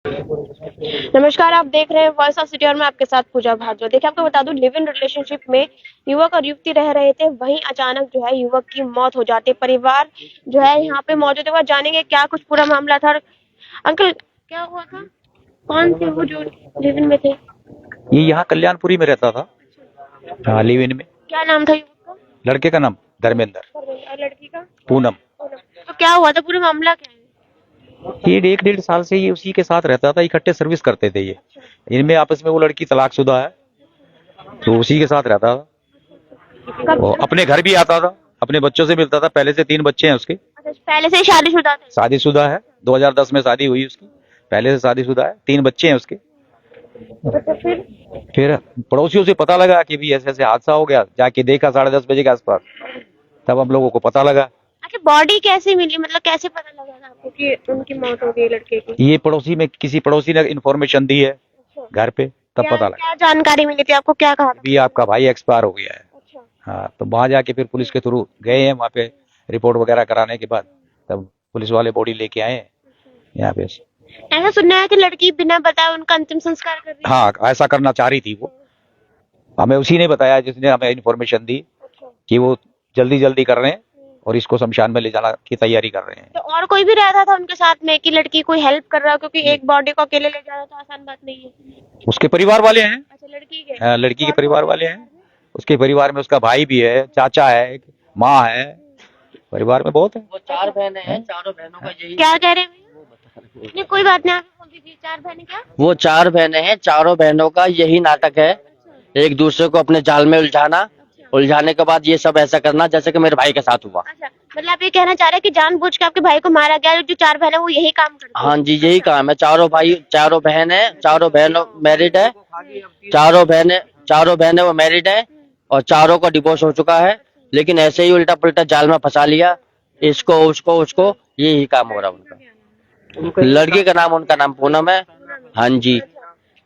नमस्कार, आप देख रहे हैं वॉइस ऑफ सिटी और मैं आपके साथ पूजा भारद्वाज। देखिए, आपको बता दूं, लिव इन रिलेशनशिप में युवक और युवती रह रहे थे, वहीं अचानक जो है युवक की मौत हो जाती है। परिवार जो है यहाँ पे मौजूद है, वह जानेंगे क्या कुछ पूरा मामला था। अंकल, क्या हुआ था? कौन थे वो जो लिव इन में थे? ये यहाँ कल्याणपुरी में रहता था। हाँ, लिव इन में। क्या नाम था युवक का? लड़के का नाम धर्मेंद्र, और लड़की का? पूनम। तो क्या हुआ था, पूरा मामला क्या है? ये 1-1.5 साल से ये उसी के साथ रहता था, इकट्ठे सर्विस करते थे ये। इनमें आपस में वो लड़की तलाकशुदा है, तो उसी के साथ रहता था। वो अपने घर भी आता था, अपने बच्चों से मिलता था। पहले से 3 बच्चे हैं उसके। अच्छा, पहले से ही शादीशुदा थे? शादीशुदा है, 2010 में शादी हुई उसकी। पहले से शादीशुदा है, 3 बच्चे हैं उसके। तो फिर पड़ोसियों से पता लगा कि भी ऐसे ऐसे हादसा हो गया। जाके देखा 10:30 बजे के आसपास, तब हम लोगों को पता लगा। अच्छा, बॉडी कैसे मिली, मतलब कैसे पता लगा था आपको कि उनकी मौत हो गई लड़के की? ये पड़ोसी में किसी पड़ोसी ने इन्फॉर्मेशन दी है घर पे, तब क्या पता लगा। क्या जानकारी मिली थी आपको, क्या कहा था? भी आपका भाई एक्सपायर हो गया है। अच्छा। हाँ, तो वहां जाके फिर पुलिस के थ्रू गए हैं, वहाँ पे रिपोर्ट वगैरह कराने के बाद तब पुलिस वाले बॉडी लेके आए हैं यहाँ पे। ऐसा सुनना है कि लड़की बिना बताए उनका अंतिम संस्कार कर रही है? हाँ, ऐसा करना चाह रही थी वो। हमें उसी ने बताया जिसने हमें इन्फॉर्मेशन दी अच्छा। कि वो जल्दी जल्दी कर रहे हैं और इसको शमशान में ले जाना की तैयारी कर रहे हैं। तो और कोई भी रहता था उनके साथ में कि लड़की कोई हेल्प कर रहा हो, क्योंकि एक बॉडी को अकेले ले जाना तो आसान बात नहीं है। उसके परिवार वाले हैं। अच्छा, लड़की के? हाँ, लड़की के परिवार वाले हैं। उसके परिवार में उसका भाई भी है, चाचा है, माँ है, परिवार में बहुत है। वो 4 बहनें हैं, चारों बहनों का यही। क्या कह रहे हैं भैया? नहीं, कोई बात नहीं, आप बोल दीजिए। 4 बहनें क्या? वो 4 बहनें हैं, चारों बहनों का यही नाटक है। एक दूसरे को अपने जाल में उलझाना, उलझाने के बाद ये सब ऐसा करना जैसे कि मेरे भाई के साथ हुआ। अच्छा, मतलब आप ये कहना चाह रहे हैं कि जानबूझ के आपके भाई को मारा गया? जो 4 बहनें वो यही काम करती हैं? हाँ जी, यही काम है। चारों भाई, चारों बहन है, चारों बहनों मैरिड है। चारों बहनें वो मैरिड है और चारों का डिवोर्स हो चुका है, लेकिन ऐसे ही उल्टा पुल्टा जाल में फंसा लिया, इसको उसको यही काम हो रहा है उनका। लड़की का नाम, उनका नाम पूनम है। हाँ जी।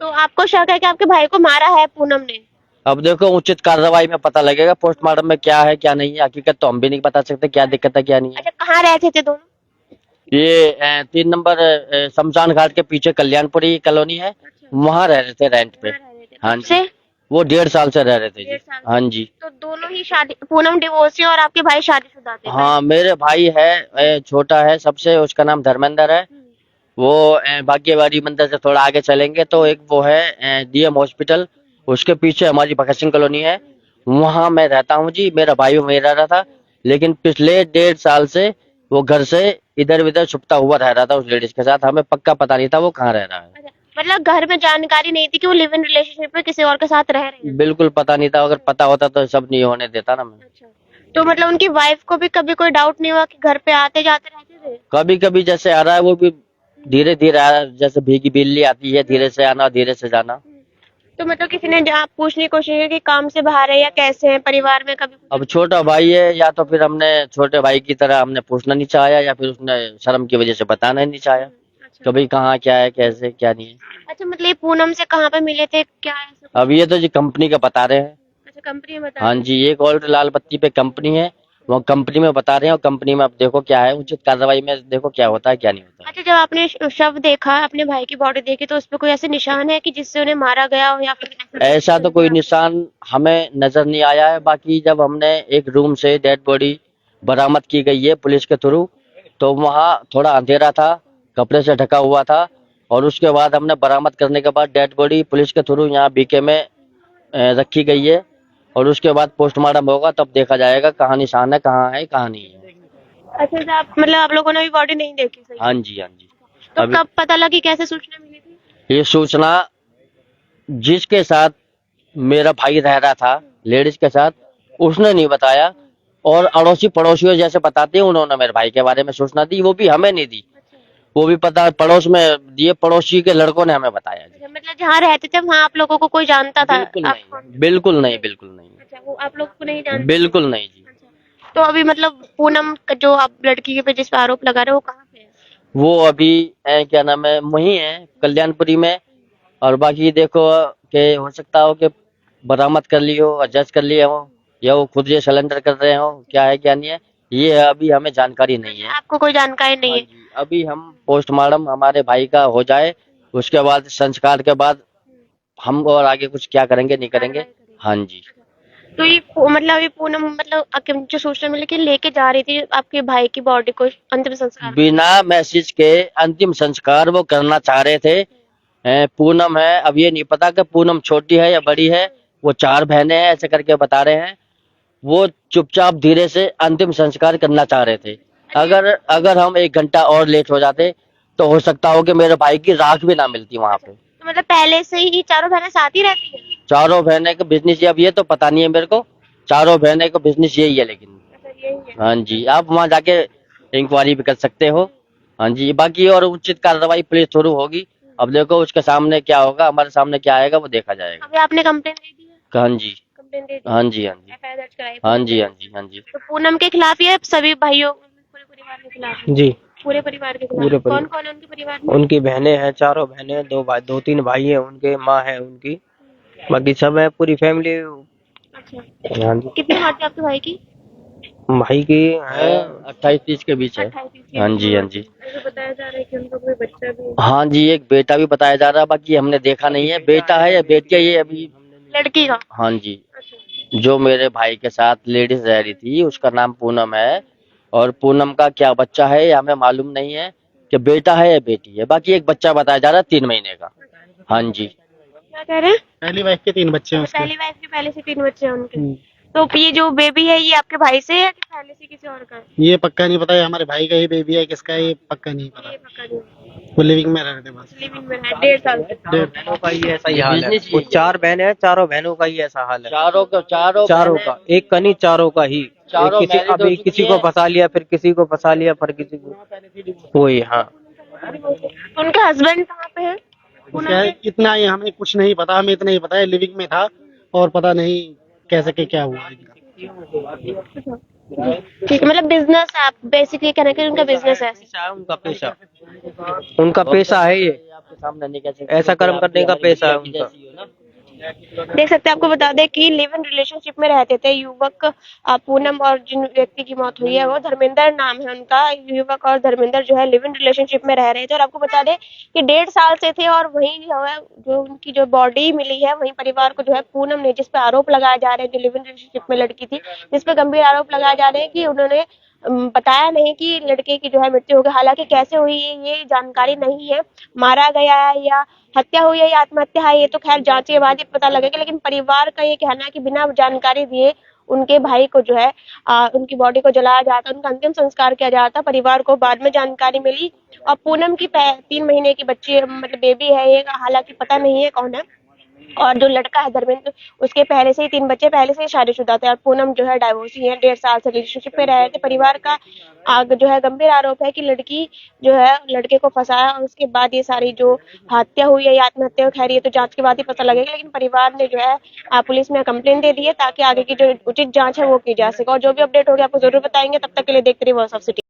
तो आपको शक है कि आपके भाई को मारा है पूनम ने? अब देखो, उचित कार्रवाई में पता लगेगा पोस्टमार्टम में क्या है क्या नहीं है। हकीकत तो हम भी नहीं बता सकते क्या दिक्कत है क्या नहीं है। अच्छा, कहाँ रहते थे दोनों? ये 3 नंबर शमशान घाट के पीछे कल्याणपुरी कॉलोनी है, वहाँ रह रहे थे रेंट पे। हाँ जी, वो 1.5 साल से रह रहे थे जी। हाँ जी। तो दोनों ही शादी, पूनम डिवोर्सी और आपके भाई शादीशुदा थे? हाँ, मेरे भाई है, छोटा है सबसे, उसका नाम धर्मेंद्र है। वो भाग्यवाड़ी मंदिर से थोड़ा आगे चलेंगे तो एक वो है डीएम हॉस्पिटल, उसके पीछे हमारी भगत सिंह कॉलोनी है, वहाँ मैं रहता हूँ जी। मेरा भाई वहीं रह रहा था, लेकिन पिछले 1.5 साल से वो घर से इधर उधर छुपता हुआ रह रहा था उस लेडीज के साथ। हमें पक्का पता नहीं था वो कहाँ रह रहा है। अच्छा, मतलब घर में जानकारी नहीं थी कि वो लिव इन रिलेशनशिप में किसी और के साथ रह रहे हैं? बिल्कुल पता नहीं था, अगर पता होता तो सब नहीं होने देता ना मैं। अच्छा, तो मतलब उनकी वाइफ को भी कभी कोई डाउट नहीं हुआ कि घर पे आते जाते रहते थे? कभी कभी जैसे आ रहा है वो भी धीरे धीरे आ रहा है, जैसे भीगी बिल्ली आती है, धीरे से आना धीरे से जाना। तो मतलब किसी ने आप पूछने की कोशिश की कि काम से बाहर है या कैसे है परिवार में? कभी अब छोटा भाई है, या तो फिर हमने छोटे भाई की तरह हमने पूछना नहीं चाहा, या फिर उसने शर्म की वजह से बताना ही नहीं चाहा अच्छा। कभी कहाँ क्या है कैसे क्या नहीं है। अच्छा, मतलब ये पूनम से कहाँ पे मिले थे, क्या है? अब ये तो जी कंपनी का बता रहे हैं। अच्छा, कंपनी में बता हाँ रहे जी, एक और लाल बत्ती पे कंपनी है, वो कंपनी में बता रहे हैं, और कंपनी में अब देखो क्या है, उचित कार्रवाई में देखो क्या होता है क्या नहीं होता। अच्छा, जब आपने शव देखा, अपने भाई की बॉडी देखी, तो उस पर कोई ऐसे निशान है कि जिससे उन्हें मारा गया हो या फिर ऐसा तो कोई निशान हमें नजर नहीं आया है। बाकी जब हमने एक रूम से डेड बॉडी बरामद की गई है पुलिस के थ्रू, तो वहाँ थोड़ा अंधेरा था, कपड़े से ढका हुआ था, और उसके बाद हमने बरामद करने के बाद डेड बॉडी पुलिस के थ्रू यहाँ बीके में रखी गई है, और उसके बाद पोस्टमार्टम होगा, तब देखा जाएगा कहाँ निशान है, कहाँ है कहाँ नहीं है। अच्छा, तो आप मतलब आप लोगों ने भी बॉडी नहीं देखी? सही। हाँ जी, हाँ जी। तो कब पता लगी, कैसे सूचना मिली थी? ये सूचना जिसके साथ मेरा भाई रह रहा था, लेडीज के साथ, उसने नहीं बताया, और अड़ोसी पड़ोसियों जैसे बताते हैं उन्होंने मेरे भाई के बारे में सूचना दी, वो भी हमें नहीं दी, वो भी पता पड़ोस में दिए, पड़ोसी के लड़कों ने हमें बताया। अच्छा, मतलब जहाँ रहते थे वहाँ आप लोगों को कोई जानता था? बिल्कुल नहीं, बिल्कुल नहीं, बिल्कुल नहीं। अच्छा, वो आप लोग को नहीं जानते? बिल्कुल नहीं जी। अच्छा, तो अभी मतलब पूनम का जो आप लड़की के पे जिस पे आरोप लगा रहे हो वो कहाँ पे है? वो अभी क्या नाम है, वही है कल्याणपुरी में। और बाकी देखो कि हो सकता हो कि बरामद कर ली हो, एडजस्ट कर लिए हो, या वो खुद ये सिलेंडर कर रहे हो, क्या है क्या नहीं है, ये अभी हमें जानकारी नहीं है। आपको कोई जानकारी नहीं हाँ है? जी, अभी हम पोस्टमार्टम हमारे भाई का हो जाए उसके बाद संस्कार के बाद हम और आगे कुछ क्या करेंगे नहीं करेंगे। हाँ जी। तो ये मतलब ये पूनम मतलब जो सोशल मीडिया की लेके जा रही थी आपके भाई की बॉडी को अंतिम संस्कार। बिना मैसेज के अंतिम संस्कार वो करना चाह रहे थे। पूनम है, अब ये नहीं पता कि पूनम छोटी है या बड़ी है, वो 4 बहनें हैं ऐसे करके बता रहे हैं। वो चुपचाप धीरे से अंतिम संस्कार करना चाह रहे थे। अगर हम 1 घंटा और लेट हो जाते तो हो सकता हो कि मेरे भाई की राख भी ना मिलती वहां पे। तो मतलब पहले से ही चारों बहनें साथ ही रहती हैं? चारों बहनें का बिजनेस, अब ये तो पता नहीं है मेरे को, चारों बहनें का बिजनेस यही है। लेकिन यही है। हाँ जी, आप वहाँ जाके इंक्वायरी भी कर सकते हो। हाँ जी, बाकी और उचित कार्रवाई पुलिस थ्रू होगी। अब देखो उसके सामने क्या होगा, हमारे सामने क्या आएगा वो देखा जाएगा। अभी आपने कंप्लेन दे दी है? हाँ जी, कंप्लेन दे दी? हाँ जी, हाँ जी, एफआईआर दर्ज कराई? हाँ जी, हाँ जी, हाँ जी। तो पूनम के खिलाफ या सभी भाइयों पूरे परिवार के खिलाफ है? जी, पूरे परिवार के पूरे खिलाफ। परिवार। कौन कौन है उनके परिवार में? उनकी बहनें हैं, 4 बहनें हैं, 2 3 भाई हैं उनके, माँ है उनकी, बाकी सब है पूरी फैमिली। अच्छा, हाँ जी, कितनी उम्र थी आपके भाई की? भाई की है 28-30 के बीच है। 28 हाँ जी, हाँ जी, ऐसे बताया जा रहा है कि उनका कोई बच्चा भी है। हाँ जी, एक बेटा भी बताया जा रहा है, बाकी हमने देखा नहीं है बेटा है या बेटी है ये अभी। लड़की का? हाँ जी, अच्छा। जो मेरे भाई के साथ लेडीज रह रही थी उसका नाम पूनम है, और पूनम का क्या बच्चा है ये हमें मालूम नहीं है कि बेटा है या बेटी है। बाकी एक बच्चा बताया जा रहा है 3 महीने का। हाँ जी, क्या कह रहे हैं? पहली वाइफ के 3 बच्चे हैं उसके। पहली वाइफ के पहले से 3 बच्चे हैं उनके। तो ये जो बेबी है ये आपके भाई से है कि पहले से किसी और का है? ये पक्का नहीं पता, ये हमारे भाई का ही बेबी है, किसका है ये पक्का नहीं पता। ये पक्का नहीं। वो लिविंग में रह रहे थे बस। लिविंग में है 1.5 साल से। बहनों का ही ऐसा ही हाल है। बिजनेस ही वो है। 4 बहनें हैं, चारों बहनों का ही ऐसा हाल है। चारों का एक का नहीं, चारों का ही। चारों किसी married हो अभी चुकी किसी को है। फंसा लिया, फिर किसी को फंसा लिया, फिर किसी को वही। हाँ, उनके हस्बैंड कहाँ पे है? क्या है, इतना ही हमें कुछ नहीं पता, हमें इतना ही पता है लिविंग में था और पता नहीं कैसे के क्या हुआ। ठीक है, मतलब बिजनेस आप बेसिकली कहना कि उनका बिजनेस है। उनका पेशा है ये, आपके सामने नहीं कह सकते, ऐसा कर्म करने का पेशा है उनका। देख सकते हैं, आपको बता दें कि लिव इन रिलेशनशिप में रहते थे युवक पूनम, और जिन व्यक्ति की मौत हुई है वो धर्मेंद्र नाम है उनका। युवक और धर्मेंद्र जो है लिव इन रिलेशनशिप में रह रहे थे, और आपको बता दें कि 1.5 साल से थे। और वहीं जो है जो उनकी जो बॉडी मिली है वहीं परिवार को जो है पूनम ने, जिस पे आरोप लगाए जा रहे हैं, जो लिव इन रिलेशनशिप में लड़की थी जिस पे गंभीर आरोप लगाए जा रहे हैं कि उन्होंने बताया नहीं कि लड़के की जो है मृत्यु हो गई। हालांकि कैसे हुई है ये जानकारी नहीं है, मारा गया है या हत्या हुई है या आत्महत्या है ये तो खैर जांच के बाद ही पता लगेगा। लेकिन परिवार का ये कहना है कि बिना जानकारी दिए उनके भाई को जो है उनकी बॉडी को जलाया जाता, उनका अंतिम संस्कार किया जाता। परिवार को बाद में जानकारी मिली। और पूनम की 3 महीने की बच्ची मतलब बेबी है ये, हालांकि पता नहीं है कौन है। और जो लड़का है धर्मेंद्र, उसके पहले से ही 3 बच्चे, पहले से ही शादीशुदा थे। और पूनम जो है डाइवोर्सी है, 1.5 साल से रिलेशनशिप में रहे थे। परिवार का जो है गंभीर आरोप है कि लड़की जो है लड़के को फंसाया और उसके बाद ये सारी जो हत्या हुई है या आत्महत्या, खैर ये तो जांच के बाद ही पता लगेगा। लेकिन परिवार ने जो है पुलिस में कंप्लेन दे दी है ताकि आगे की जो उचित जांच है वो की जा सके। और जो भी अपडेट होगी आपको जरूर बताएंगे। तब तक के लिए देखते रहिए वॉइस ऑफ सिटी।